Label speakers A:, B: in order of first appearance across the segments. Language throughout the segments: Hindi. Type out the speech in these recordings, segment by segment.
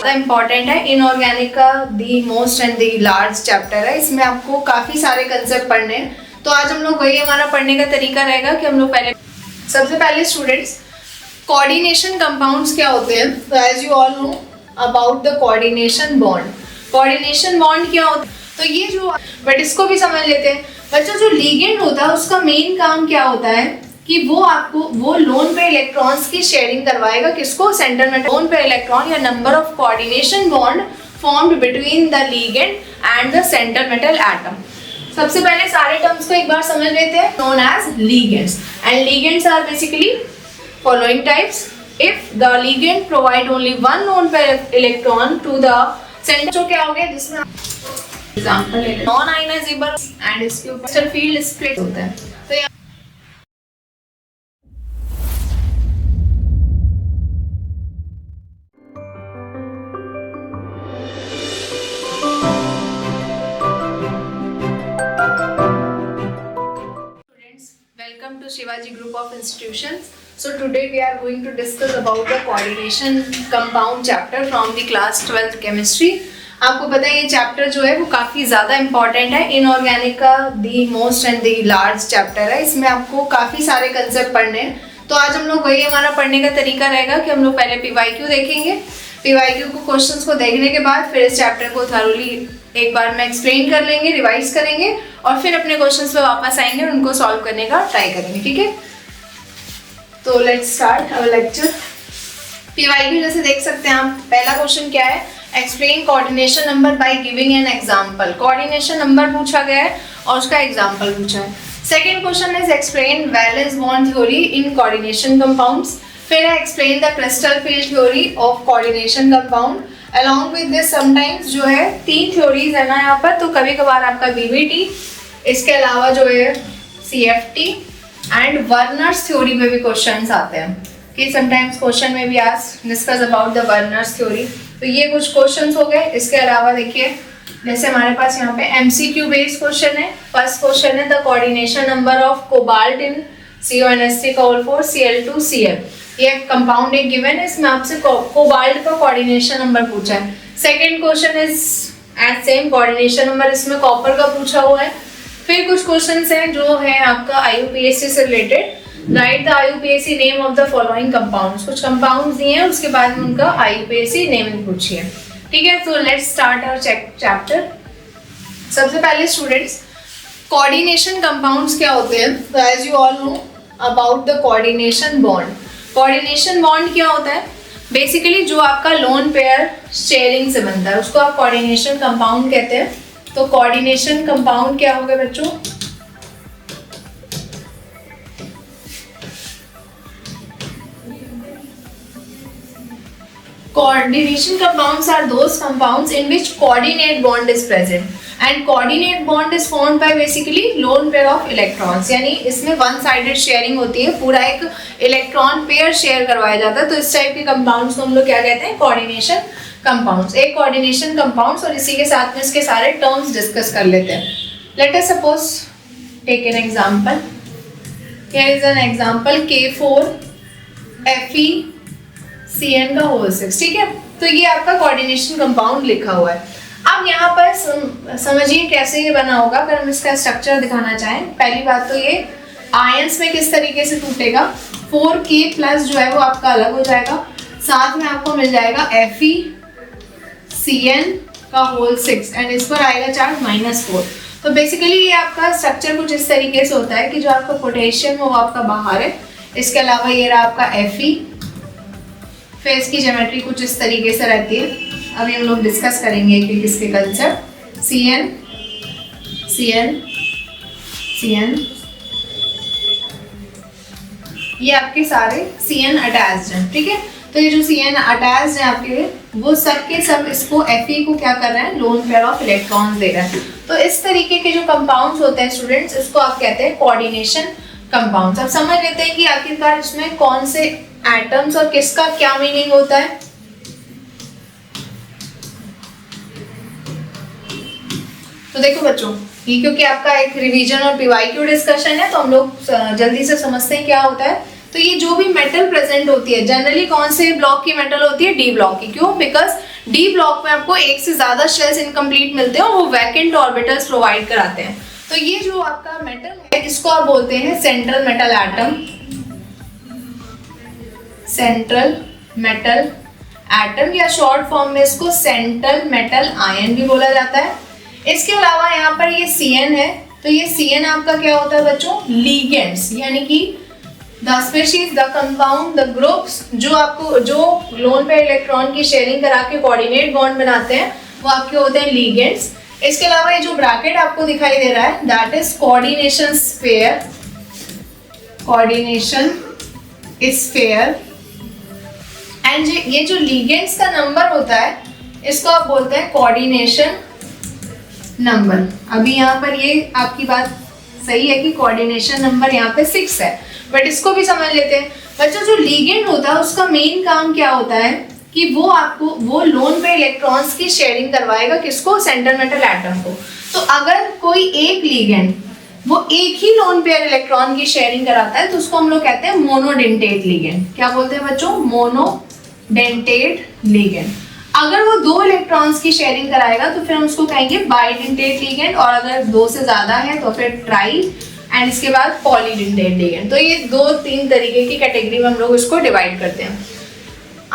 A: इम्पॉर्टेंट है। इनऑर्गेनिक का the most and the large chapter है, इसमें आपको काफी सारे कंसेप्ट पढ़ने हैं। तो आज हम लोग वही हमारा पढ़ने का तरीका रहेगा कि हम लोग सबसे पहले स्टूडेंट्स कोऑर्डिनेशन कंपाउंड्स क्या होते हैं। तो as you all know about the coordination bond. Coordination bond क्या होता है, तो ये जो बट इसको भी समझ लेते हैं बच्चों। जो लिगेंड होता है उसका मेन काम क्या होता है कि वो आपको वो लोन पेयर इलेक्ट्रॉन्स की शेयरिंग करवाएगा। किसको? सेंटर में लोन पेयर इलेक्ट्रॉन या number of coordination bond formed between the ligand and the centre metal atom. सबसे पहले सारे टर्म्स को एक बार समझ लेते हैं। Known as ligands and ligands are basically following types. If the ligand provide only one lone pair electron to the centre, जो क्या हो गया जिसमें एग्जांपल ले नॉन आयनाइजेबल एंड इसके ऊपर फील्ड स्प्लिट होता है। तो welcome to Shivaji Group of Institutions. So today we are going to discuss about the coordination compound chapter from the class 12th chemistry. आपको पता है ये चैप्टर जो है वो काफ़ी ज़्यादा इम्पॉर्टेंट है। इनऑर्गेनिक का the most and the large chapter है, इसमें आपको काफ़ी सारे कंसेप्ट पढ़ने हैं। तो आज हम लोग वही हमारा पढ़ने का तरीका रहेगा कि हम लोग पहले पीवाईक्यू देखेंगे। पीवाईक्यू को क्वेश्चंस को देखने के बाद फिर इस चैप्टर को थॉरोली एक बार में एक्सप्लेन कर लेंगे, रिवाइज करेंगे और फिर अपने क्वेश्चंस पे वापस आएंगे और उनको सॉल्व करने का ट्राई करेंगे। ठीक है, तो let's start our lecture. PYQ जैसे देख सकते हैं आप, पहला क्वेश्चन क्या है, explain coordination number by giving an example. Coordination number पूछा गया है और उसका एग्जांपल पूछा है। Second question is explain valence bond theory in coordination compounds. फिर है explain the crystal field theory of coordination compound. Along with this sometimes जो है 3 थ्योरीज है ना यहाँ पर, तो कभी कभार आपका बीबीटी, इसके अलावा जो है सीएफटी एंड वर्नर्स थ्योरी में भी क्वेश्चंस आते हैं कि समटाइम्स क्वेश्चन में भी आज discuss about the Werner's theory. तो ये कुछ क्वेश्चंस हो गए। इसके अलावा देखिए जैसे हमारे पास यहाँ पे एमसीक्यू बेस्ड क्वेश्चन है। फर्स्ट क्वेश्चन है the coordination number of cobalt in CONS3 Cl2Cl। ये कंपाउंड एक गिवन है, इसमें आपसे कोबाल्ट का कोऑर्डिनेशन नंबर पूछा है। Second question is at same coordination number, इसमें कॉपर का पूछा हुआ है। फिर कुछ क्वेश्चंस हैं जो है आपका IUPAC से related. Right the IUPAC name of the following compounds. कुछ कंपाउंड्स दिए हैं, उसके बाद में उनका IUPAC नेम पूछिए। ठीक है, तो लेट्स स्टार्ट आवर चैप्टर। सबसे पहले स्टूडेंट्स कोऑर्डिनेशन कंपाउंड्स क्या होते हैं। तो as you all know about the coordination bond. Coordination bond क्या होता है, बेसिकली जो आपका लोन पेयर शेयरिंग से बनता है उसको आप कोऑर्डिनेशन कंपाउंड कहते हैं। तो कोऑर्डिनेशन कंपाउंड क्या होगा बच्चों, coordination compounds are those compounds in which coordinate bond is present and coordinate bond is formed by basically lone pair of electrons। यानी इसमें वन साइडेड शेयरिंग होती है, पूरा एक इलेक्ट्रॉन पेयर शेयर करवाया जाता है। तो इस टाइप के कंपाउंड्स को हम लोग क्या कहते हैं, कोऑर्डिनेशन कंपाउंड्स। एक कोऑर्डिनेशन कंपाउंड्स और इसी के साथ में इसके सारे टर्म्स डिस्कस कर लेते हैं। Let us suppose take an example. Here is an example K4FeCN का होल 6। ठीक है, तो ये आपका कोऑर्डिनेशन कंपाउंड लिखा हुआ है। अब यहाँ पर समझिए कैसे ये बना होगा। अगर हम इसका स्ट्रक्चर दिखाना चाहें, पहली बात तो ये आयंस में किस तरीके से टूटेगा। 4K+ जो है वो आपका अलग हो जाएगा, साथ में आपको मिल जाएगा FeCN का होल 6 एंड इस पर आएगा चार्ज -4। तो बेसिकली ये आपका स्ट्रक्चर कुछ इस तरीके से होता है कि जो आपका पोटेशियम वो आपका बाहर है। इसके अलावा ये रहा आपका Fe। फिर इसकी ज्योमेट्री कुछ इस तरीके से रहती है। अभी हम लोग डिस्कस करेंगे कि किसके कंसेप्ट। CN CN CN ये आपके सारे CN अटैच्ड हैं। ठीक है, तो ये जो CN अटैच्ड है आपके, वो सब के सब इसको Fe को क्या कर रहे हैं, lone pair of electrons they रहे हैं। तो इस तरीके के जो कंपाउंड्स होते हैं स्टूडेंट्स, इसको आप कहते हैं कोऑर्डिनेशन कंपाउंड्स। अब समझ लेते हैं कि आखिरकार इसमें कौन से एटम्स और किसका क्या मीनिंग होता है। तो देखो बच्चों, ये क्योंकि आपका एक रिवीजन और पीवाईक्यू डिस्कशन है, तो हम लोग जल्दी से समझते हैं क्या होता है। तो ये जो भी मेटल प्रेजेंट होती है, जनरली कौन से ब्लॉक की मेटल होती है, डी ब्लॉक की। क्यों? बिकॉज डी ब्लॉक में आपको एक से ज्यादा शेल्स इनकम्प्लीट मिलते हैं और वो वैकेंट ऑर्बिटल्स प्रोवाइड कराते हैं। तो ये जो आपका मेटल है इसको आप बोलते हैं central metal atom, central metal atom, या शॉर्ट फॉर्म में इसको सेंट्रल मेटल आयन भी बोला जाता है। इसके अलावा यहाँ पर ये Cn है, तो ये Cn आपका क्या होता है बच्चों, लीगेंड्स, यानी कि the species, the compound, the groups जो लोन पेयर इलेक्ट्रॉन की शेयरिंग करा के कोऑर्डिनेट बॉन्ड बनाते हैं वो आपके होते हैं लीगेंड्स। इसके अलावा ये जो ब्रैकेट आपको दिखाई दे रहा है that is coordination sphere, coordination sphere. And ये जो लीगेंड्स का नंबर होता है इसको आप बोलते हैं कोऑर्डिनेशन नंबर। अभी यहाँ पर ये आपकी बात सही है कि कोऑर्डिनेशन नंबर यहाँ पे 6 है, बट इसको भी समझ लेते हैं। बच्चों जो लीगेंड होता है उसका मेन काम क्या होता है कि वो आपको वो लोन पे इलेक्ट्रॉन्स की शेयरिंग करवाएगा, किसको, सेंट्रल मेटल एटम को। तो अगर कोई एक लीगेंड वो एक ही लोन पेयर इलेक्ट्रॉन की शेयरिंग कराता है तो उसको हम लोग कहते हैं मोनोडेंटेट लीगेंड। क्या बोलते हैं बच्चों, मोनोडेंटेट लीगेंड। अगर वो 2 इलेक्ट्रॉन्स की शेयरिंग कराएगा तो फिर हम उसको कहेंगे बाइडेंटेट लीगेंड, और अगर 2 से ज्यादा है तो फिर ट्राई, एंड इसके बाद पॉलीडेंटेट लीगेंड। तो ये 2-3 तरीके की कैटेगरी में हम लोग इसको डिवाइड करते हैं।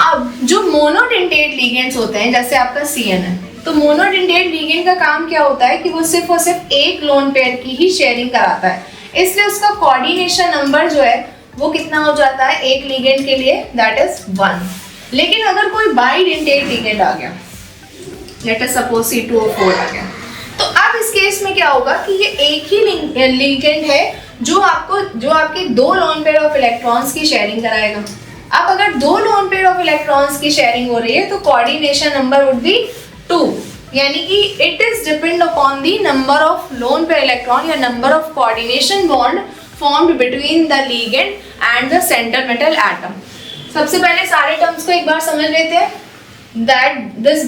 A: अब जो मोनोडेंटेट लीगेंड्स होते हैं जैसे आपका Cn है, तो मोनोडेंटेट लीगेंड का काम क्या होता है कि वो सिर्फ और सिर्फ एक लोन पेयर की ही शेयरिंग कराता है, इसलिए उसका कोऑर्डिनेशन नंबर जो है वो कितना हो जाता है एक लीगेंड के लिए, दैट इज 1। लेकिन अगर कोई बाइडेंटेट लीगेंड आ गया, लेट अस सपोज C2O4 आ गया, तो अब इस केस में क्या होगा कि ये एक ही लीगेंड है जो आपके 2 लोन पेयर ऑफ इलेक्ट्रॉन्स की शेयरिंग कराएगा। अब अगर 2 लोन पेयर ऑफ इलेक्ट्रॉन्स की शेयरिंग हो रही है तो कोऑर्डिनेशन नंबर वुड बी 2, यानी कि it is depend upon the number of lone pair electron या number of coordination bond formed between the ligand and the central metal atom. सबसे पहले सारे टर्म्स को एक बार समझ लेते हैं। That this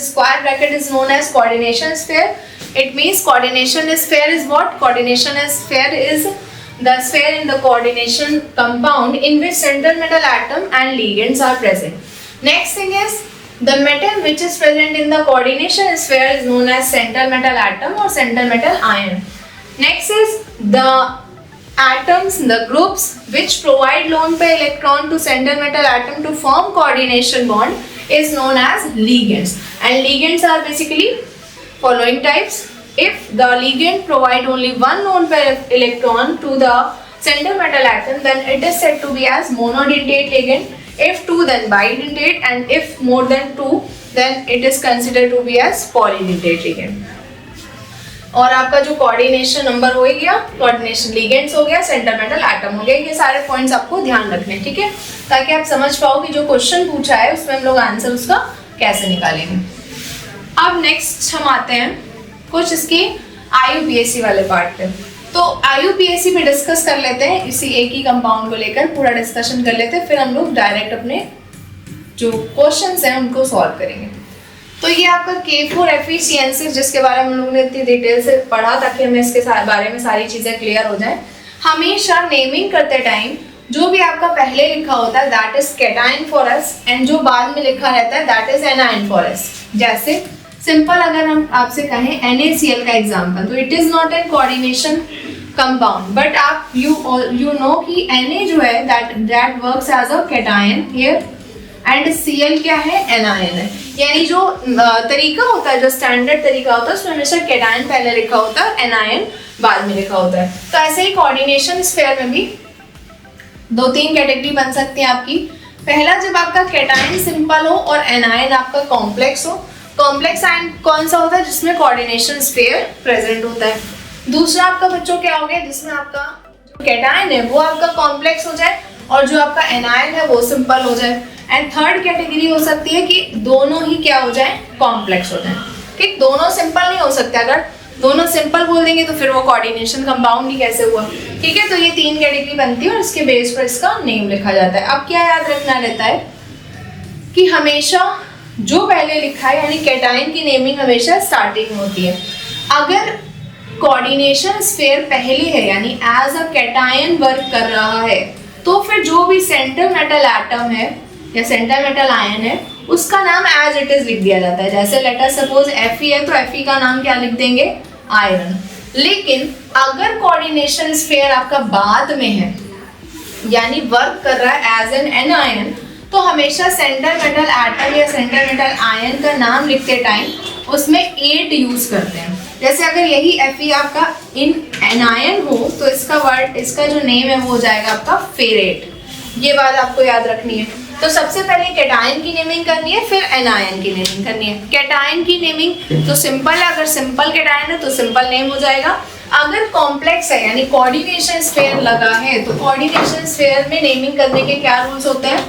A: square bracket is known as coordination sphere. It means coordination sphere is what? Coordination sphere is the sphere in the coordination compound in which central metal atom and ligands are present. Next thing is the metal which is present in the coordination sphere is known as central metal atom or central metal ion. Next is the atoms, the groups which provide lone pair electron to central metal atom to form coordination bond is known as ligands. And ligands are basically following types. If the ligand provide only one lone pair electron to the central metal atom, then it is said to be as monodentate ligand. If 2, then bidentate, and if more than 2, then it is considered to be as polydentate ligand. और आपका जो कोऑर्डिनेशन नंबर हो गया, कोऑर्डिनेशन लीगेंड्स हो गया, सेंट्रल मेटल एटम हो गया, ये सारे पॉइंट्स आपको ध्यान रखने हैं, ठीक है, ताकि आप समझ पाओ कि जो क्वेश्चन पूछा है उसमें हम लोग आंसर उसका कैसे निकालेंगे। अब नेक्स्ट हम आते हैं कुछ इसके IUPAC वाले पार्ट पे। तो IUPAC पे डिस्कस कर लेते हैं, इसी एक ही कंपाउंड को लेकर पूरा डिस्कशन कर लेते हैं, फिर हम लोग डायरेक्ट अपने जो क्वेश्चंस हैं उनको सॉल्व करेंगे। तो ये आपका K4 एफिशिएंसी जिसके बारे में हम लोगों ने इतनी डिटेल से पढ़ा ताकि हमें इसके बारे में सारी चीज़ें क्लियर हो जाए। हमेशा नेमिंग करते टाइम जो भी आपका पहले लिखा होता है that is cation for us, and जो बाद में लिखा रहता है that is anion for us. जैसे सिंपल अगर हम आपसे कहें NaCl का एग्जाम्पल, तो it is not an coordination compound, but आप यू नो कि Na जो है that works as a cation here, and Cl क्या है, एनायन है। यानी जो तरीका होता है, जो स्टैंडर्ड तरीका होता है उसमें हमेशा कैटायन पहले लिखा होता है, एनायन बाद में लिखा होता है। तो ऐसे ही कोऑर्डिनेशन स्फीयर में भी 2-3 कैटेगरी बन सकती है आपकी। पहला, जब आपका कैटायन सिंपल हो और एनायन आपका कॉम्प्लेक्स हो। कॉम्प्लेक्स आयन कौन सा होता है, जिसमें कोऑर्डिनेशन स्फीयर प्रेजेंट होता है। दूसरा आपका बच्चों क्या हो गया, जिसमें आपका जो कैटायन है वो आपका कॉम्प्लेक्स हो जाए और जो आपका एनायन है वो सिंपल हो जाए। एंड थर्ड कैटेगरी हो सकती है कि दोनों ही क्या हो जाए, कॉम्प्लेक्स हो जाए। ठीक, दोनों सिंपल नहीं हो सकते। अगर दोनों सिंपल बोल देंगे तो फिर वो कोऑर्डिनेशन कंपाउंड ही कैसे हुआ। ठीक है, तो ये 3 कैटेगरी बनती है और इसके बेस पर इसका नेम लिखा जाता है। अब क्या याद रखना रहता है कि हमेशा जो पहले लिखा है यानी कैटायन की नेमिंग हमेशा स्टार्टिंग होती है। अगर कोऑर्डिनेशन स्फीयर पहले है यानी एज अ कैटायन वर्क कर रहा है, तो फिर जो भी सेंट्रल मेटल एटम है या सेंट्रल मेटल आयन है उसका नाम एज इट इज लिख दिया जाता है। जैसे लेट अस सपोज Fe है तो Fe का नाम क्या लिख देंगे, आयरन। लेकिन अगर कोऑर्डिनेशन स्फीयर आपका बाद में है, यानी वर्क कर रहा है एज एन एनायन, तो हमेशा सेंटर मेटल एटम या सेंटर मेटल आयन का नाम लिखते टाइम उसमें 8 यूज करते हैं। जैसे अगर यही Fe आपका इन एनायन हो तो इसका जो नेम है वो हो जाएगा आपका फेरेट। ये बात आपको याद रखनी है। तो सबसे पहले कैटायन की नेमिंग करनी है, फिर एनायन की नेमिंग करनी है। कैटायन की नेमिंग तो सिंपल है, अगर सिंपल कैटायन है तो सिंपल नेम हो जाएगा। अगर कॉम्प्लेक्स है यानी कोऑर्डिनेशन स्फीयर लगा है तो कोऑर्डिनेशन स्फीयर में नेमिंग करने के क्या रूल्स होते हैं,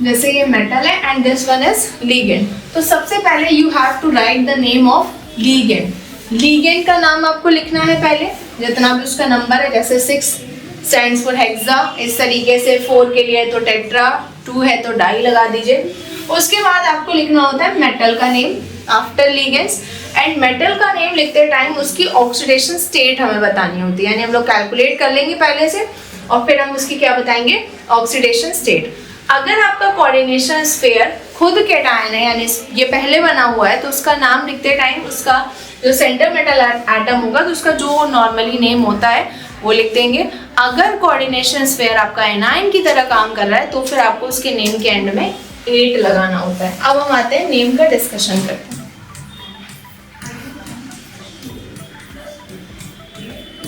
A: जैसे ये मेटल है and this one is ligand, तो सबसे पहले you have to write the name of ligand. Ligand का नाम आपको लिखना है पहले, जितना भी उसका नंबर है, जैसे 6 स्टैंड्स फॉर हेक्सा, इस तरीके से 4 के लिए तो टेट्रा, 2 है तो डाई लगा दीजिए। उसके बाद आपको लिखना होता है मेटल का name after ligands, and metal का नेम लिखते टाइम उसकी ऑक्सीडेशन स्टेट हमें बतानी होती है, यानी हम लोग कैलकुलेट कर लेंगे पहले से और फिर हम उसकी क्या बताएंगे, ऑक्सीडेशन स्टेट। अगर आपका कोऑर्डिनेशन स्फीयर खुद कैटायन है यानी ये पहले बना हुआ है तो उसका नाम लिखते टाइम उसका जो सेंटर मेटल एटम होगा तो उसका जो नॉर्मली नेम होता है वो लिख देंगे। अगर कोऑर्डिनेशन स्फीयर आपका एनायन की तरह काम कर रहा है तो फिर आपको उसके नेम के एंड में 8 लगाना होता है। अब हम आते हैं नेम का डिस्कशन करते हैं।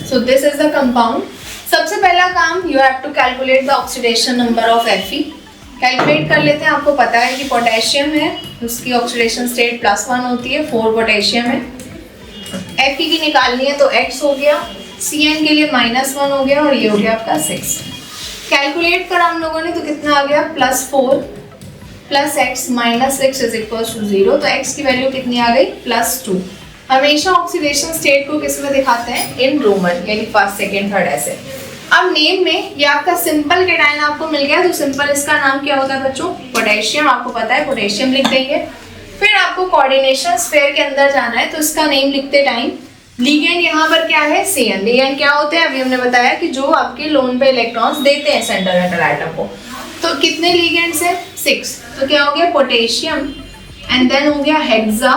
A: So this is the compound. सबसे पहला काम you have to calculate the oxidation number of Fe. Calculate कर लेते हैं। आपको पता है कि पोटेशियम है, उसकी ऑक्सीडेशन स्टेट +1 होती है, 4 पोटेशियम है। Fe की निकालनी है तो X हो गया, Cn के लिए -1 हो गया और ये हो गया आपका 6। कैलकुलेट करा हम लोगों ने तो कितना आ गया, +4 + x - 6 = 0, तो x की वैल्यू कितनी आ गई, +2। हमेशा ऑक्सीडेशन स्टेट को किस में दिखाते हैं, इन रोमन, यानी फर्स्ट सेकेंड थर्ड ऐसे। अब नेम में ये आपका सिंपल कैटायन आपको मिल गया तो सिंपल इसका नाम क्या होता है बच्चों, पोटेशियम। आपको पता है पोटेशियम लिख देंगे। फिर आपको कोऑर्डिनेशन स्फीयर के अंदर जाना है तो इसका नेम लिखते टाइम लिगेंड यहाँ पर क्या है, Cn। लिगेंड क्या होते हैं, अभी हमने बताया कि जो आपके लोन पे इलेक्ट्रॉन्स देते हैं सेंटर मेटल एटम को। तो कितने लिगेंड्स है, 6, तो क्या हो गया, पोटेशियम एंड देन हो गया हेक्सा,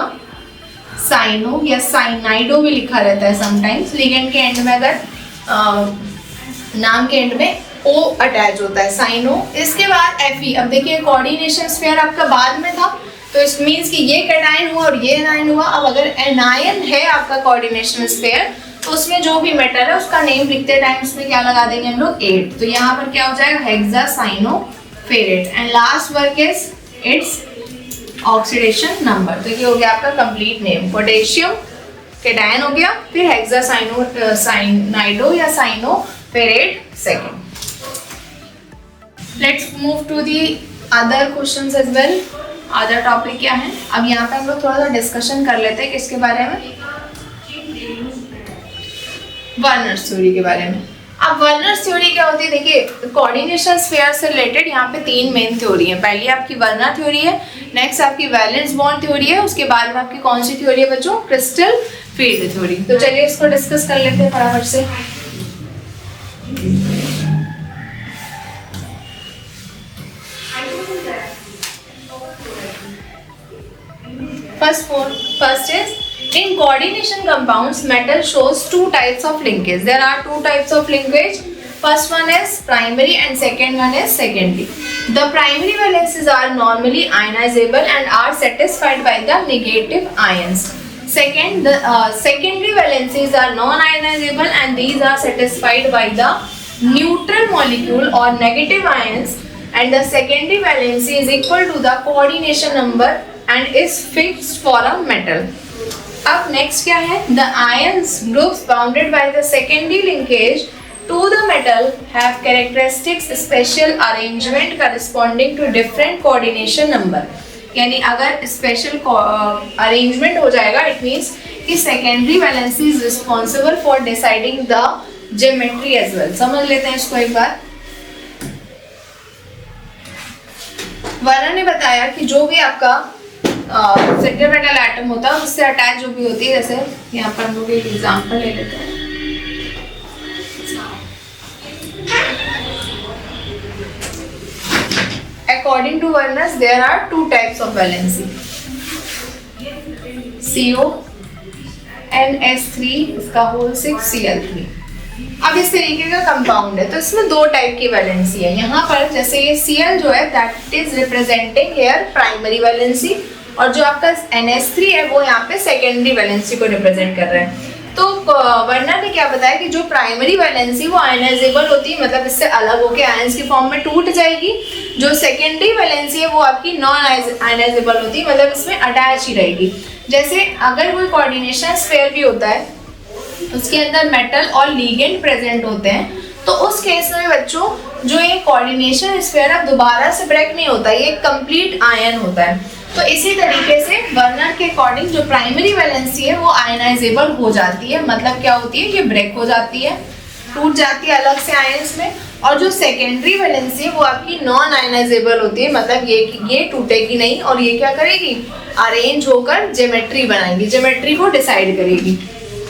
A: साइनो या साइनाइडो भी लिखा रहता है समटाइम्स। लिगेंड के एंड में अगर नाम के एंड में O अटैच होता है, साइनो। इसके बाद Fe। अब देखिए कोऑर्डिनेशन स्फीयर आपका बाद में था तो इस मींस कि ये कैटायन हुआ और ये एनायन हुआ। अब अगर एनायन है आपका कोऑर्डिनेशन स्फीयर तो उसमें जो भी मेटल है उसका नेम लिखते टाइम उसमें क्या लगा देंगे हम लोग, 8। तो यहाँ पर क्या हो जाएगा, hexacyanoferrate and last work is its oxidation number. तो ये हो गया आपका कंप्लीट नेम, पोटेशियम कैटायन हो गया, फिर हेक्सा साइनाइडो या cyano ferrate second. Let's move to the other questions as well. Other topic क्या है, अब यहाँ पे हम लोग थोड़ा सा डिस्कशन कर लेते हैं किसके बारे में, वर्नर्स थ्योरी के बारे में। अब वर्नर्स थ्योरी क्या होती है, देखिए कोऑर्डिनेशन स्फीयर से रिलेटेड यहाँ पे 3 मेन थ्योरी है। पहली आपकी वर्नर थ्योरी है, नेक्स्ट आपकी वैलेंस बॉन्ड थ्योरी है, उसके बाद में आपकी कौन सी थ्योरी है बच्चों, क्रिस्टल फील्ड थ्योरी। तो चलिए इसको डिस्कस कर लेते हैं फटाफट से। First is in coordination compounds metal shows 2 types of linkage. There are 2 types of linkage. First one is primary and second one is secondary. The primary valences are normally ionizable and are satisfied by the negative ions. Second, the secondary valences are non-ionizable and these are satisfied by the neutral molecule or negative ions, and the secondary valency is equal to the coordination number and is fixed for a metal. अब next क्या है, the ions groups bounded by the secondary linkage to the metal have characteristics special arrangement corresponding to different coordination number. यानी अगर स्पेशल अरेंजमेंट हो जाएगा इट मीन्स कि secondary valency is responsible for deciding the geometry as well. समझ लेते हैं इसको एक बार। वर्नर ने बताया कि जो भी आपका सेंटर मेटल एटम होता है उससे अटैच जो भी होती है, जैसे यहाँ पर हम लोग एक एग्जांपल ले लेते हैं। according to Varnas there are two types of valency, CO NS3 इसका होल 6 Cl3। अब इस तरीके का कंपाउंड है तो इसमें दो टाइप की वैलेंसी है। यहाँ पर जैसे ये Cl जो है that is representing here primary valency, और जो आपका NS3 है वो यहाँ पे सेकेंडरी वैलेंसी को रिप्रेजेंट कर रहा है। तो वर्नर ने क्या बताया कि जो प्राइमरी वैलेंसी वो आयनाइजेबल होती है, मतलब इससे अलग होकर आयंस की फॉर्म में टूट जाएगी। जो सेकेंडरी वैलेंसी है वो आपकी नॉन आयनाइजेबल होती है, मतलब इसमें अटैच ही रहेगी। जैसे अगर कोई कोऑर्डिनेशन स्फीयर भी होता है उसके अंदर मेटल और लीगेंड प्रेजेंट होते हैं, तो उस केस में बच्चों जो ये कोऑर्डिनेशन स्फीयर अब दोबारा से ब्रेक नहीं होता, ये कंप्लीट आयन होता है। तो इसी तरीके से वर्नर के अकॉर्डिंग जो प्राइमरी वैलेंसी है वो आयनाइजेबल हो जाती है, मतलब क्या होती है, ये ब्रेक हो जाती है, टूट जाती है अलग से आयंस में। और जो सेकेंडरी वैलेंसी है वो आपकी नॉन आयनाइजेबल होती है, मतलब ये टूटेगी नहीं और ये क्या करेगी, अरेंज होकर ज्योमेट्री बनाएगी, ज्योमेट्री को डिसाइड करेगी।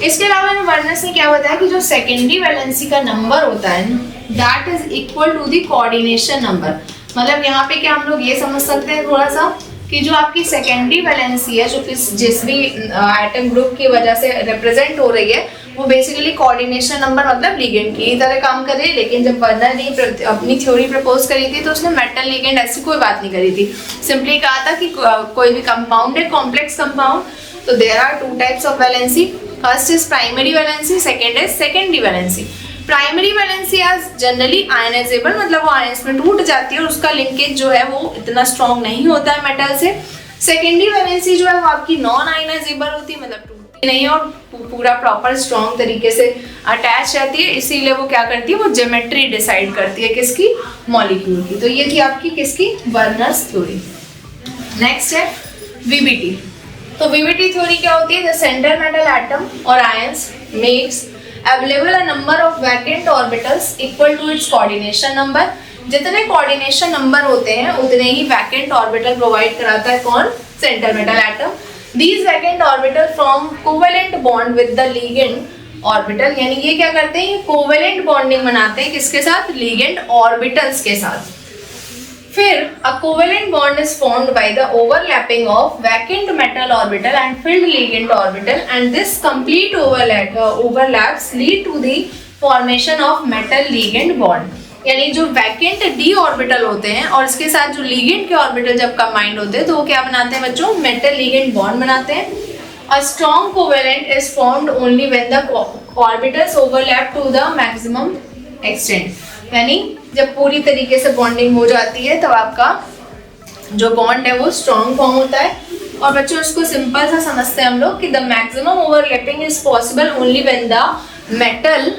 A: इसके अलावा वर्नर ने क्या बताया कि जो सेकेंडरी वैलेंसी का नंबर होता है that is equal to the coordination number. मतलब यहाँ पे क्या हम लोग ये समझ सकते हैं थोड़ा सा कि जो आपकी सेकेंडरी वैलेंसी है जो जिस भी एटम ग्रुप की वजह से रिप्रेजेंट हो रही है वो बेसिकली कोऑर्डिनेशन नंबर मतलब लिगेंड की तरह काम कर रही है। लेकिन जब वर्नर ने अपनी थ्योरी प्रपोज करी थी तो उसने मेटल लिगेंड ऐसी कोई बात नहीं करी थी, सिंपली कहा था कि कोई भी कंपाउंड है कॉम्प्लेक्स कंपाउंड, तो there are two types of valency, first is primary valency, second is secondary valency. Primary valency आज जनरली आयनाइजेबल, मतलब वो आयंस में टूट जाती है और उसका लिंकेज जो है वो इतना स्ट्रॉन्ग नहीं होता है मेटल से। सेकेंडरी वैलेंसी जो है वो आपकी नॉन आयनाइजेबल होती है, मतलब टूटती नहीं है और पूरा प्रॉपर स्ट्रॉन्ग तरीके से अटैच रहती है, इसीलिए वो क्या करती है, वो ज्योमेट्री डिसाइड करती है किसकी, मॉलिक्यूल की। तो ये थी आपकी किसकी, वर्नर्स थ्योरी। नेक्स्ट है वीबीटी। तो वीबीटी थ्योरी क्या होती है, द सेंटर मेटल एटम और ions makes available a number of vacant orbitals equal to its coordination number. जितने कोऑर्डिनेशन नंबर होते हैं उतने ही वैकेंट ऑर्बिटल प्रोवाइड कराता है कौन, centre metal atom. These vacant orbital form covalent bond with the ligand orbital, यानी ये क्या करते हैं, कोवेलेंट बॉन्डिंग बनाते हैं किसके साथ, लीगेंड ऑर्बिटल्स के साथ। फिर a covalent bond is formed by the overlapping of vacant metal orbital and filled ligand orbital, and this complete overlaps lead to the formation of metal ligand bond। यानी जो वैकेंट डी ऑर्बिटल होते हैं और इसके साथ जो लिगेंड के ऑर्बिटल जब कंबाइंड होते हैं तो वो क्या बनाते हैं बच्चों, मेटल लिगेंड बॉन्ड बनाते हैं। A strong covalent is formed only when the orbitals overlap to the maximum extent। यानी जब पूरी तरीके से बॉन्डिंग हो जाती है तब आपका जो बॉन्ड है वो स्ट्रॉन्ग फॉर्म होता है। और बच्चों इसको सिंपल सा समझते हैं हम लोग कि the maximum overlapping is possible only when the metal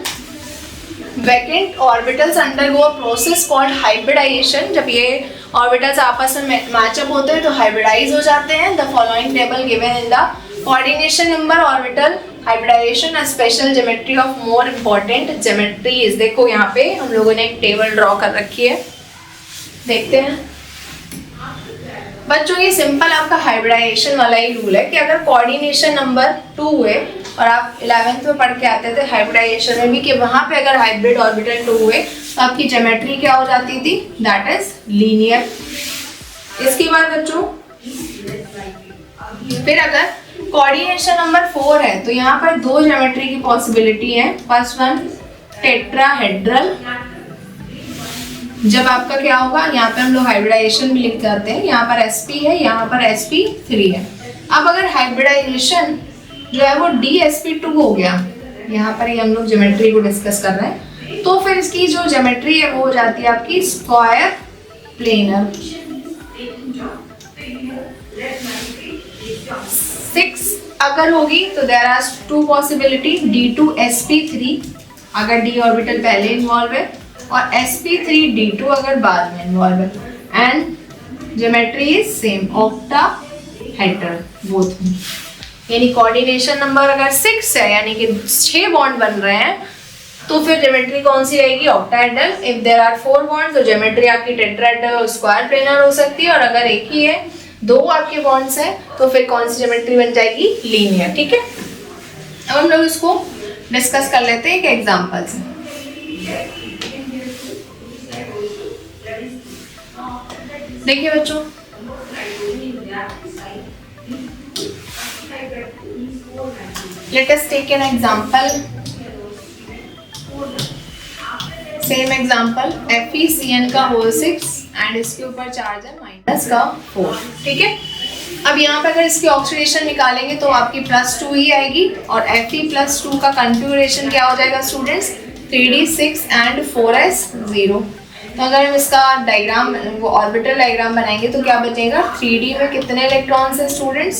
A: vacant orbitals undergo a process called hybridisation. जब ये ऑर्बिटल्स आपस में मैचअप होते हैं तो हाइब्रिडाइज हो जाते हैं। The following table given in the coordination number orbital hybridisation a special geometry of more important geometries. देखो यहाँ पे हम लोगों ने एक टेबल ड्रॉ कर रखी है, देखते हैं बच्चों। ये सिंपल आपका हाइब्रिडाइजेशन वाला ही रूल है कि अगर कोऑर्डिनेशन नंबर 2 हुए, और आप 11th में पढ़ के आते थे हाइब्रिडाइजेशन में भी कि वहां पे अगर हाइब्रिड ऑर्बिटल 2 हुए तो आपकी ज्योमेट्री क्या हो जाती थी, दैट इज लीनियर। इसके बाद बच्चों फिर अगर कोऑर्डिनेशन नंबर 4 है तो यहाँ पर दो ज्योमेट्री की पॉसिबिलिटी है। फर्स्ट वन टेट्राहेड्रल, जब आपका क्या होगा, यहाँ पे हम लोग हाइब्रिडाइजेशन भी लिख जाते हैं, यहाँ पर sp है, यहाँ पर sp3 है। अब अगर हाइब्रिडाइजेशन जो है वो dsp2 हो गया, यहाँ पर ही हम लोग ज्योमेट्री को डिस्कस कर रहे हैं, तो फिर इसकी जो ज्योमेट्री है वो हो जाती है आपकी स्क्वायर प्लेनर। 6 अगर होगी तो देयर आर 2 पॉसिबिलिटी, d2sp3 अगर d ऑर्बिटल पहले इन्वॉल्व है और sp3 d2 अगर बाद में इन्वॉल्व है। And geometry is same, octahedral both में। यानी कोऑर्डिनेशन नंबर अगर 6 है यानी कि 6 बॉन्ड बन रहे हैं तो फिर ज्योमेट्री कौन सी रहेगी, octahedral. If there are 4 bond तो ज्योमेट्री आपकी टेट्राहेड्रल स्क्वायर प्लेनर हो सकती है, और अगर एक ही है 2 आपके बॉन्ड्स हैं तो फिर कौन सी ज्योमेट्री बन जाएगी, लीनियर। ठीक है, अब हम लोग इसको डिस्कस कर लेते हैं एक एग्जांपल से। देखिए बच्चों, let us take an example, same example FeCN का होल 6 एंड इसके ऊपर चार्ज है माइनस का 4, ठीक है। अब यहाँ पे अगर इसकी ऑक्सीडेशन निकालेंगे तो आपकी +2 ही आएगी और Fe+2 का कन्फिगरेशन क्या हो जाएगा स्टूडेंट्स, 3d6 एंड 4s 0। तो अगर हम इसका डायग्राम, वो ऑर्बिटल डायग्राम बनाएंगे तो क्या बचेगा, 3d में कितने इलेक्ट्रॉन्स हैं स्टूडेंट्स,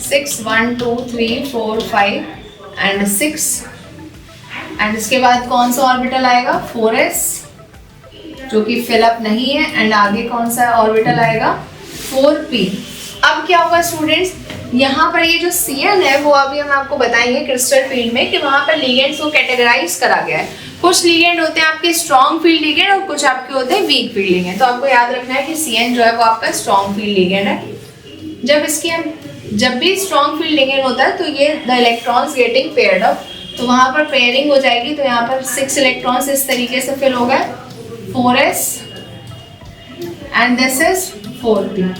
A: 6, 1 2 3 4 5 एंड 6 एंड इसके बाद कौन सा ऑर्बिटल आएगा, 4s जो कि फिलअप नहीं है एंड आगे कौन सा ऑर्बिटल आएगा, 4p। अब क्या होगा स्टूडेंट्स, यहाँ पर ये जो Cn है वो अभी हम आपको बताएंगे क्रिस्टल फील्ड में कि वहाँ पर लिगेंड्स को कैटेगराइज करा गया है। कुछ लिगेंड होते हैं आपके स्ट्रॉन्ग फील्ड लिगेंड और कुछ आपके होते हैं वीक फील्ड लिगेंड। तो आपको याद रखना है कि Cn जो है वो आपका स्ट्रॉन्ग फील्ड लिगेंड है। जब भी स्ट्रॉन्ग फील्ड लिगेंड होता है तो ये the electrons getting paired up, तो वहाँ पर पेयरिंग हो जाएगी। तो यहाँ पर 6 इलेक्ट्रॉन्स इस तरीके से फिल हो गए, 4s and this is 4p।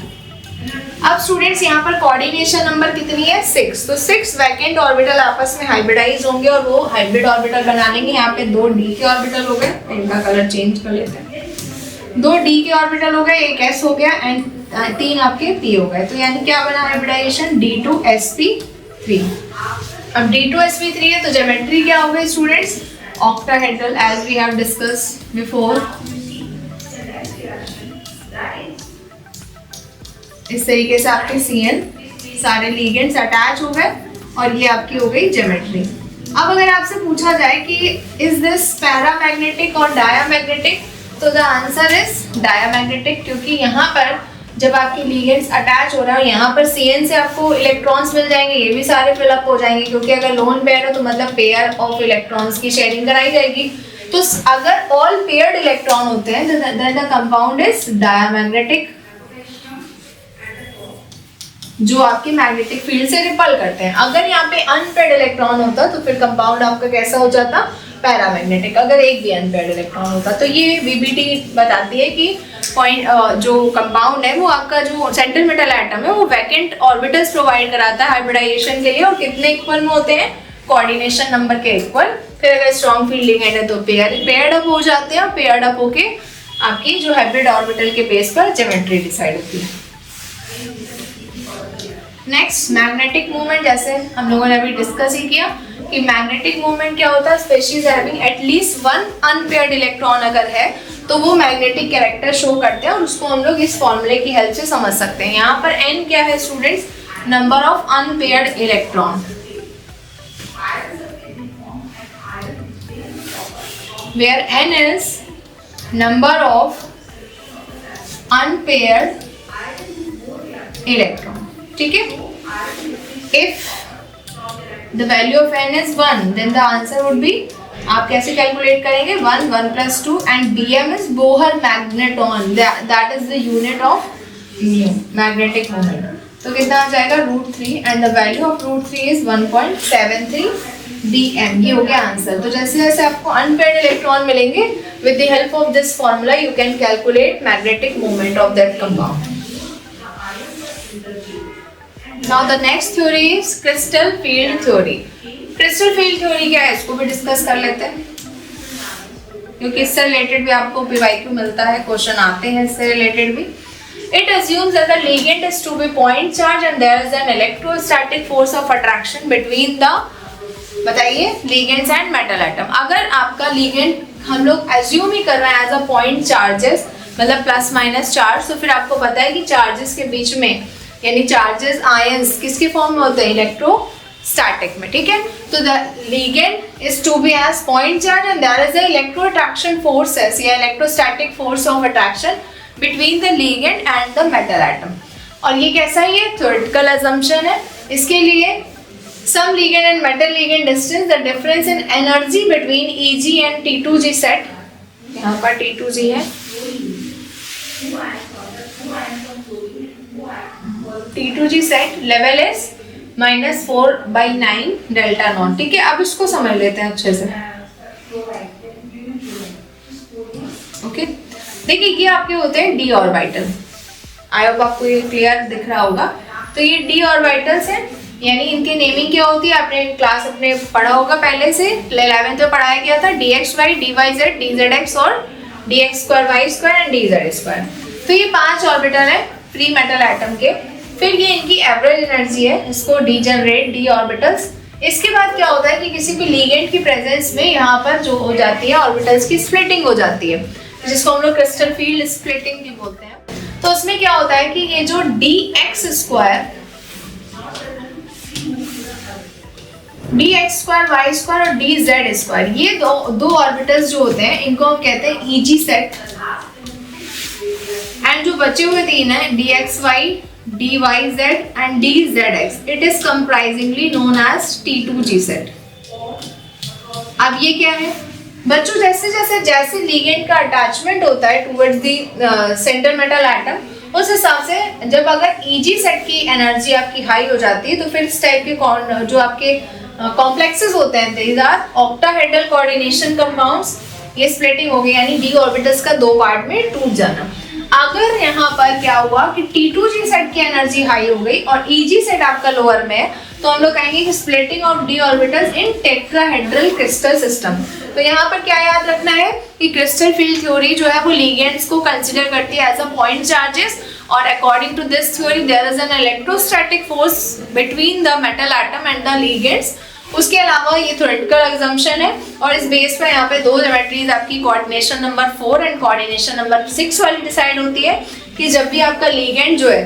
A: अब स्टूडेंट्स यहाँ पर कोऑर्डिनेशन नंबर कितनी है, 6। तो 6 वैकेंट ऑर्बिटल आपस में हाइब्रिडाइज होंगे और वो हाइब्रिड ऑर्बिटल बना लेंगे। यहाँ पे 2 d के ऑर्बिटल हो गए, इनका कलर चेंज कर लेते हैं। 2 d के ऑर्बिटल हो गए, एक s हो गया एंड 3 आपके p हो गए। तो यानी क्या बना हाइब्रिडाइजेशन, d2sp3। अब d2sp3 है तो ज्योमेट्री क्या हो गई students, octahedral as we have discussed before. इस तरीके से आपके Cn सारे लिगेंड्स अटैच हो गए और ये आपकी हो गई ज्योमेट्री। अब अगर आपसे पूछा जाए कि इज दिस पैरामैग्नेटिक और डायामैग्नेटिक, तो द आंसर इज डायामैग्नेटिक, क्योंकि यहाँ पर जब आपके लिगेंड्स अटैच हो रहा है यहाँ पर Cn से आपको इलेक्ट्रॉन्स मिल जाएंगे, ये भी सारे फिलअप हो जाएंगे, क्योंकि अगर लोन पेयर है तो मतलब पेयर ऑफ इलेक्ट्रॉन्स की शेयरिंग कराई जाएगी। तो अगर ऑल पेयर्ड इलेक्ट्रॉन होते हैं then the compound is diamagnetic, जो आपके मैग्नेटिक फील्ड से रिपल करते हैं। अगर यहाँ पे अनपेयर्ड इलेक्ट्रॉन होता तो फिर कंपाउंड आपका कैसा हो जाता, पैरामैग्नेटिक, अगर एक भी अनपेयर्ड इलेक्ट्रॉन होता। तो ये VBT बताती है कि पॉइंट जो कंपाउंड है वो आपका जो सेंट्रल मेटल एटम है वो वैकेंट ऑर्बिटल्स प्रोवाइड कराता है हाइब्रिडाइजेशन के लिए, और कितने इक्वल में होते हैं, कोऑर्डिनेशन नंबर के इक्वल। फिर अगर स्ट्रॉन्ग फील्ड लिगेंड है तो पेयर्ड अप हो जाते हैं, और पेयर्ड अप होके आपकी जो हाइब्रिड ऑर्बिटल के बेस पर ज्योमेट्री डिसाइड होती है। नेक्स्ट मैग्नेटिक मूवमेंट, जैसे हम लोगों ने अभी डिस्कस ही किया कि मैग्नेटिक मूवमेंट क्या होता है, species having at least 1 unpaired electron अगर है तो वो मैग्नेटिक कैरेक्टर शो करते हैं, और उसको हम लोग इस फॉर्मूले की हेल्प से समझ सकते हैं। यहाँ पर n क्या है students, number of unpaired electron, where n is number of unpaired electron, ठीक है। If the value of n is 1 then the answer would be, आप कैसे कैलकुलेट करेंगे, 1 1 plus 2 and bm is Bohr magneton, that is the unit of magnetic moment। तो कितना आ जाएगा, √3 and the value of √3 is 1.73 dm। ये हो गया आंसर। तो जैसे जैसे आपको अनपेयर्ड इलेक्ट्रॉन मिलेंगे, with the help of this formula you can calculate magnetic moment of that compound। Now the next theory is crystal field theory। crystal field theory क्या है, इसको भी डिस्कस कर लेते हैं, क्योंकि इससे रिलेटेड भी आपको PYQ मिलता है, क्वेश्चन आते हैं इससे रिलेटेड भी। It assumes that the ligand is to be point charge and there is an electrostatic force of attraction between the, बताइए, ligands and metal atom। अगर आपका ligand हम लोग एज्यूम ही कर रहे हैं एज अ पॉइंट चार्जेस, मतलब प्लस माइनस चार्ज, तो फिर आपको पता है कि चार्जेस के बीच में, यानी चार्जेस आयंस किसके फॉर्म में होते हैं, इलेक्ट्रोस्टैटिक में, ठीक है। तो the ligand is to be as point charge and there is a electro attraction force या electrostatic force of attraction between the ligand and the metal atom. और ये कैसा है, ये थ्योरेटिकल अजम्पशन है। इसके लिए some ligand and metal ligand distance, the difference in energy between Eg and T2G set, यहाँ पर T2G है, T2G set level is -4/9 delta not, ठीक है। अब इसको समझ लेते हैं अच्छे से, ओके। देखिए ये आपके होते हैं d ऑर्बिटल, आई होप आपको ये क्लियर दिख रहा होगा। तो ये डी ऑर्बिटल्स हैं, यानी इनकी नेमिंग क्या होती है, आपने क्लास अपने पढ़ा होगा पहले से, 11th में पढ़ाया गया था, dxy, dyz, dzx और dx2y2 एंड dz2। तो ये 5 ऑर्बिटल है फ्री मेटल एटम के। फिर ये इनकी एवरेज एनर्जी है, इसको डीजनरेट डी ऑर्बिटल्स। इसके बाद क्या होता है कि किसी भी लिगेंड की प्रेजेंस में यहाँ पर जो हो जाती है ऑर्बिटल्स की स्प्लिटिंग हो जाती है, जिसको हम लोग क्रिस्टल फील्ड स्प्लिटिंग भी बोलते हैं। तो उसमें क्या होता है कि ये जो dx2 y2 और dz2, ये दो ऑर्बिटल्स जो होते हैं इनको हम कहते हैं ईजी सेट। एंड जो बचे हुए 3 है dxy, dyz and dzx, it is comprisingly known as T2G set. अब ये क्या है बच्चों, जैसे लिगेंड का अटैचमेंट होता है towards the centre metal atom, उस हिसाब से जब अगर ईजी सेट की एनर्जी आपकी हाई हो जाती है तो फिर इस टाइप के जो आपके कॉम्प्लेक्सेस होते हैं, these are octahedral coordination compounds, ये स्प्लिटिंग हो गई, यानी डी ऑर्बिटल्स का 2 पार्ट में टूट जाना। अगर यहाँ पर क्या हुआ कि T2G सेट की एनर्जी हाई हो गई और EG सेट आपका लोअर में है, तो हम लोग कहेंगे कि splitting of D orbitals in tetrahedral crystal system. तो यहाँ पर क्या याद रखना है कि क्रिस्टल फील्ड थ्योरी जो है वो लिगेंड्स को कंसीडर करती है एज अ पॉइंट चार्जेस, और according to this theory there is an electrostatic force between the metal atom and the ligands. उसके अलावा ये थ्योरेटिकल एग्जाम्पशन है, और इस बेस पर यहाँ पे 2 ज्योमेट्रीज आपकी coordination number 4 and coordination number 6 वाली डिसाइड होती है कि जब भी आपका लिगेंड जो है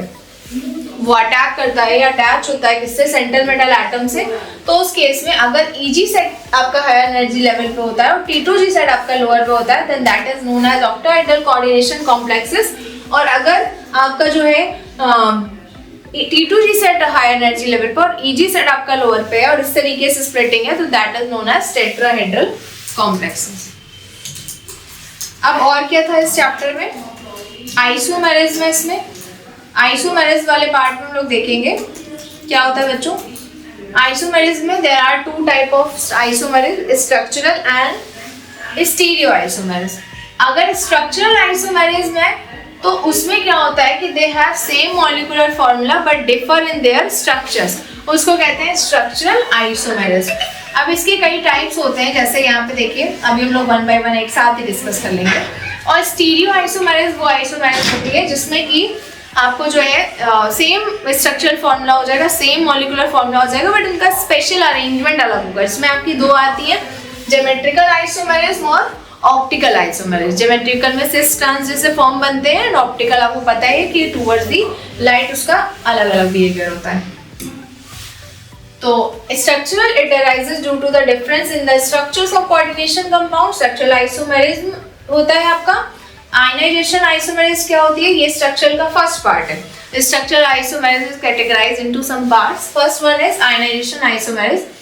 A: वो अटैक करता है या अटैच होता है किससे, सेंट्रल मेटल एटम से, तो उस केस में अगर EG सेट आपका हायर एनर्जी लेवल पे होता है और T2G सेट आपका लोअर पे होता है, then that is known as octahedral coordination complexes. और अगर आपका जो है T2G set high energy level पर और EG सेट आपका लोअर पे है और इस तरीके से स्प्लिटिंग है, तो that is known as tetrahedral complexes. अब और क्या था इस चैप्टर में, आइसोमेरिज्म है। इसमें आइसोमेरिज्म वाले पार्ट में हम लोग देखेंगे क्या होता है बच्चों। आइसोमेरिज्म में there are 2 type of isomerism, structural and stereo isomerism. अगर स्ट्रक्चरल आइसोमेरिज्म है तो उसमें क्या होता है कि they have same molecular formula but differ in their structures, उसको कहते हैं स्ट्रक्चरल आइसोमेरिज्म। अब इसके कई टाइप्स होते हैं, जैसे यहाँ पे देखिए, अभी हम लोग 1 बाय 1 एक साथ ही डिस्कस कर लेंगे। और स्टीरियो आइसोमेरिज्म वो आइसोमेरिज्म होती है जिसमें कि आपको जो है सेम स्ट्रक्चरल फॉर्मूला हो जाएगा, सेम मॉलिक्यूलर फॉर्मूला हो जाएगा, बट इनका स्पेशल अरेंजमेंट अलग होगा। इसमें आपकी 2 आती है, ज्योमेट्रिकल आइसोमेरिज्म और ऑप्टिकल आइसोमेरिज्म। ज्योमेट्रिकल में सिस ट्रांस जैसे फॉर्म बनते हैं, और ऑप्टिकल आपको पता है कि टुवर्ड्स दी लाइट उसका अलग अलग बिहेवियर होता है। तो structural it arises due to the difference in the structures of coordination compound. Structural isomerism होता है आपका। आयनाइजेशन आइसोमेरिज्म क्या होती है, ये स्ट्रक्चर का फर्स्ट पार्ट है। Structural isomerism is categorised into some parts. First one is ionisation isomerism.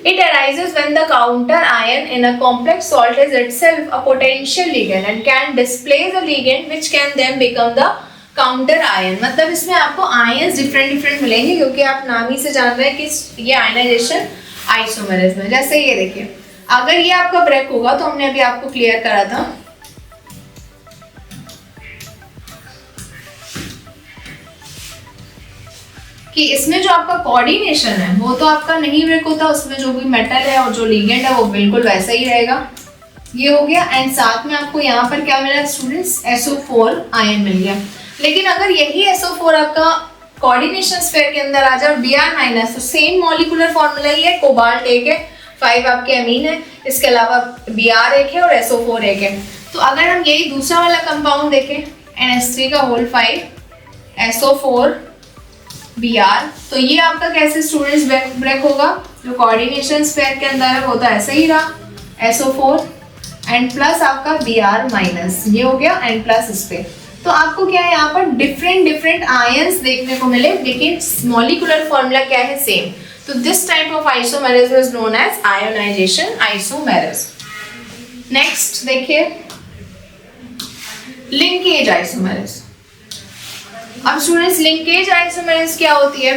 A: It arises when the counter ion in a complex salt is itself a potential ligand and can displace the ligand which can then become the counter ion. मतलब इसमें आपको ions different मिलेंगे क्योंकि आप नाम ही से जान रहे हैं कि ये आयनाइजेशन आइसोमेरिज्म है। जैसे ये देखिए, अगर ये आपका ब्रेक होगा तो हमने अभी आपको क्लियर करा था कि इसमें जो आपका कोऑर्डिनेशन है वो तो आपका नहीं ब्रेक होता, उसमें जो भी मेटल है और जो लिगेंड है वो बिल्कुल वैसा ही रहेगा। ये हो गया। एंड साथ में आपको यहाँ पर क्या मिला स्टूडेंट्स, SO4 आयन मिल गया। लेकिन अगर यही SO4 आपका कोऑर्डिनेशन स्फीयर के अंदर आ जाए Br माइनस, तो सेम मॉलिक्यूलर फॉर्मूला ही है, कोबाल्ट एक है, 5 आपके अमीन है, इसके अलावा Br एक है और SO4 एक है। तो अगर हम यही दूसरा वाला कंपाउंड देखें, NH3 का होल 5 SO4 Br, तो ये आपका कैसे स्टूडेंट्स ब्रेक होगा, जो कोऑर्डिनेशन स्फीयर के अंदर है वो तो ऐसा ही रहा, SO4 एंड प्लस आपका Br माइनस, ये हो गया एंड प्लस इस पे। तो आपको क्या है यहाँ पर डिफरेंट आयंस देखने को मिले, लेकिन मॉलिक्यूलर फॉर्मूला क्या है, सेम। तो this type of isomerism is known as ionisation isomerism. Next देखिए लिंकेज आइसोमेरिज्म। अब स्टूडेंट्स लिंकेज आइसोमेरिज्म क्या होती है,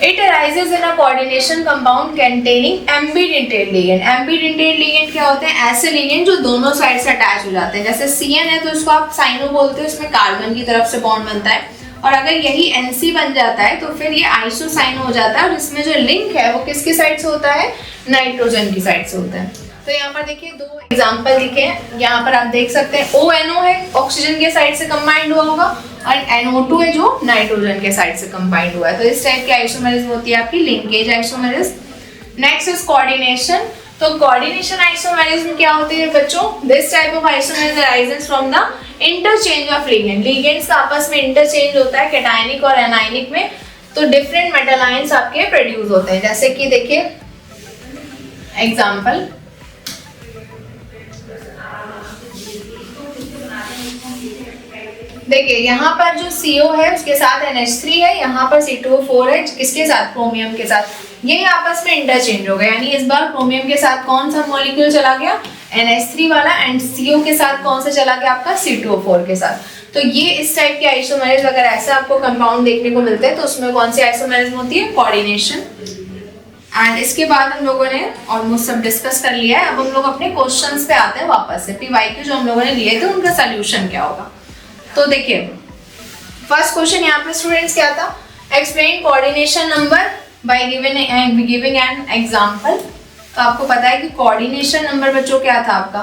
A: it arises in a coordination compound containing ambidentate ligand. Ambidentate ligand क्या होते हैं? ऐसे लिगेंड जो दोनों साइड से अटैच हो जाते हैं। जैसे CN है तो उसको आप साइनो बोलते हो, इसमें कार्बन की तरफ से बॉन्ड बनता है, और अगर यही NC बन जाता है तो फिर ये आइसोसाइनो हो जाता है, और इसमें जो लिंक है वो किसकी साइड से होता है? नाइट्रोजन की साइड से होता है। तो यहाँ पर देखिए दो एग्जांपल लिखे हैं, यहाँ पर आप देख सकते हैं ONO है ऑक्सीजन के साइड से कंबाइंड हुआ होगा, और NO2 है जो नाइट्रोजन के साइड से कंबाइंड हुआ है। तो इस टाइप की आइसोमेरिज्म होती है आपकी linkage isomerism. Next is coordination. तो कोऑर्डिनेशन आइसोमेरिज्म क्या होती है बच्चों? This type of isomerism arises from the interchange of ligand. Ligands का आपस में इंटरचेंज होता है कैटायनिक और एनायनिक में, तो डिफरेंट मेटल आयंस आपके प्रोड्यूस होते हैं। जैसे कि देखिए एग्जांपल, देखिए यहाँ पर जो CO है उसके साथ NH3 है, यहाँ पर C2O4 है, किसके साथ? क्रोमियम के साथ। ये आपस में इंटरचेंज हो गए, यानी इस बार क्रोमियम के साथ कौन सा मॉलिक्यूल चला गया? NH3 वाला, एंड CO के साथ कौन सा चला गया आपका? C2O4 के साथ। तो ये इस टाइप के आइसोमेरिज्म अगर ऐसा आपको कंपाउंड देखने को मिलते हैं तो उसमें कौन सी आइसोमेरिज्म होती है? कोऑर्डिनेशन। एंड इसके बाद हम लोगों ने ऑलमोस्ट सब डिस्कस कर लिया है। अब हम लोग अपने क्वेश्चंस पे आते हैं वापस से। PYQ जो हम लोगों ने लिए थे उनका सोल्यूशन क्या होगा। तो देखिए फर्स्ट क्वेश्चन यहाँ पे स्टूडेंट्स क्या था? Explain coordination number by giving an example. तो आपको पता है कि कोऑर्डिनेशन नंबर बच्चों क्या था आपका?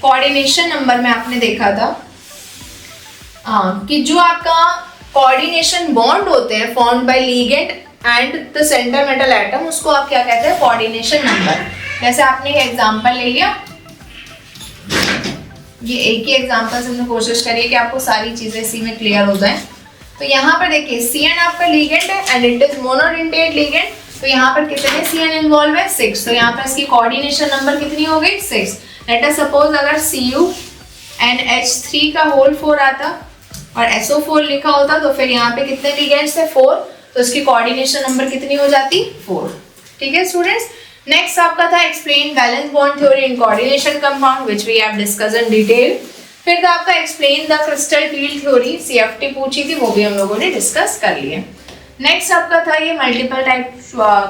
A: कोऑर्डिनेशन नंबर में आपने देखा था कि जो आपका कोऑर्डिनेशन बॉन्ड होते हैं formed by ligand and the centre metal atom, उसको आप क्या कहते हैं? Coordination number. जैसे आपने एग्जांपल ले लिया, ये एक ही एग्जांपल से हमने कोशिश करी है कि आपको सारी चीजें इसी में क्लियर हो जाए। तो यहाँ पर देखिए CN आपका लिगेंड है and it is monodentate ligand. तो यहाँ पर कितने CN इन्वॉल्व है? 6। तो यहाँ पर इसकी कोऑर्डिनेशन नंबर कितनी हो गई? 6। लेट अस सपोज अगर Cu NH3 का होल 4 आता और SO4 लिखा होता तो फिर यहाँ पे कितने लिगेंड्स थे? 4। तो इसकी कोऑर्डिनेशन नंबर कितनी हो जाती? 4। ठीक है स्टूडेंट्स। नेक्स्ट आपका था explain valence bond theory in coordination compound which we have discussed in detail. फिर था आपका explain the crystal field theory, CFT पूछी थी, वो भी हम लोगों ने डिस्कस कर लिए। नेक्स्ट आपका था ये मल्टीपल टाइप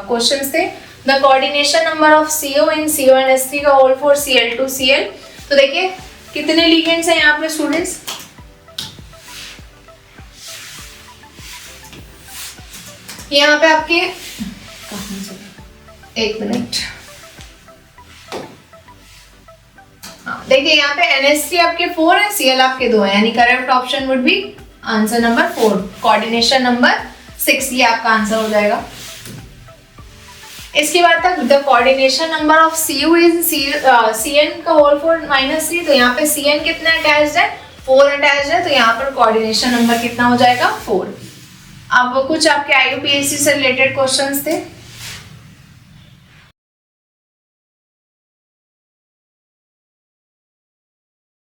A: क्वेश्चंस थे। The coordination number of CO in CONH3 का होल 4 Cl2Cl। तो देखिए कितने लिगेंड्स हैं यहाँ पे स्टूडेंट्स? यहाँ पे आपके एक मिनट, देखिए यहाँ पे NH3 आपके 4 है, Cl आपके 2 है, यानी correct option would be answer number 4, coordination number 6, ये आपका आंसर हो जाएगा। इसके बाद तक the coordination number of Cu is Cn का होल 4 -3। तो यहाँ पे Cn कितना अटैच्ड है? 4 अटैच्ड है, तो यहाँ पर कोऑर्डिनेशन नंबर कितना हो जाएगा? 4। अब कुछ आपके IUPAC से रिलेटेड क्वेश्चंस थे।